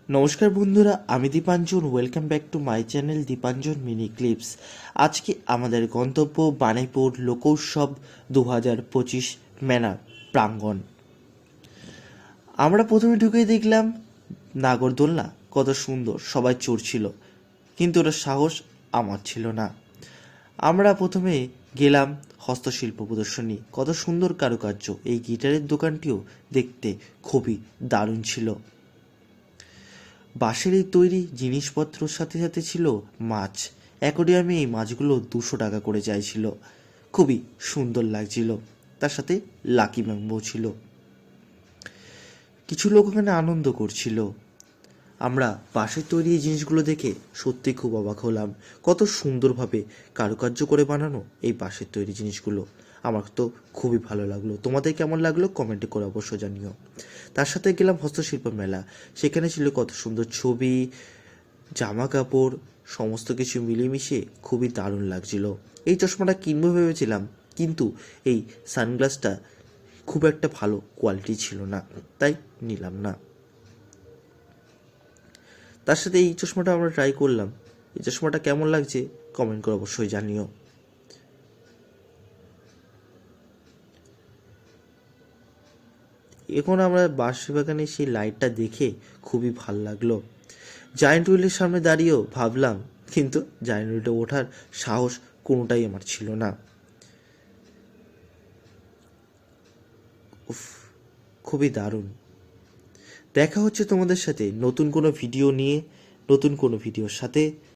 নমস্কার বন্ধুরা, আমি Dipanjan. Welcome back to my channel Dipanjan mini clips. আজকে আমাদের গন্তব্য বানাইপুর লোকোৎসব 2025 মেলা প্রাঙ্গণ। আমরা প্রথমে ঢুকেই দেখলাম নাগরদোলনা কত সুন্দর, সবাই চড়ছিল, কিন্তু ওটার সাহস আমার ছিল না। আমরা প্রথমে গেলাম হস্তশিল্প প্রদর্শনী, কত সুন্দর কারুকার্য। এই গিটারের দোকানটিও দেখতে খুবই দারুণ ছিল। বাঁশের এই তৈরি জিনিসপত্রর সাথে সাথে ছিল মাছ। অ্যাকোয়ারিয়ামে এই মাছগুলো 200 টাকা করে চাইছিল। খুবই সুন্দর লাগছিল। তার সাথে লাকি ম্যাম্বো ছিল। কিছু লোক ওখানে আনন্দ করছিল। আমরা বাঁশের তৈরি এই জিনিসগুলো দেখে সত্যি খুব অবাক হলাম। কত সুন্দরভাবে কারুকার্য করে বানানো এই বাঁশের তৈরি জিনিসগুলো। আমার তো খুবই ভালো লাগলো। তোমাদের কেমন লাগলো কমেন্টে করে অবশ্যই জানিও। তার সাথে গেলাম হস্তশিল্প মেলা। সেখানে ছিল কত সুন্দর ছবি, জামা কাপড়, সমস্ত কিছু মিলেমিশে খুবই দারুণ লাগছিল। এই চশমাটা কিনবো ভেবেছিলাম, কিন্তু এই সানগ্লাসটা খুব একটা ভালো কোয়ালিটি ছিল না, তাই নিলাম না। তার সাথে এই চশমাটা আমরা ট্রাই করলাম। এই চশমাটা কেমন লাগছে কমেন্ট করে অবশ্যই জানিও। এখন আমরা বাঁশবাগানে সেই লাইটটা দেখে খুবই ভাল লাগলো। জায়ান্ট হুইলের সামনে দাঁড়িয়েও ভাবলাম, কিন্তু জায়ান্ট হুইলটা ওঠার সাহস কোনোটাই আমার ছিল না। উফ, খুবই দারুণ। দেখা হচ্ছে তোমাদের সাথে নতুন কোনো ভিডিও নিয়ে, নতুন কোনো ভিডিওর সাথে।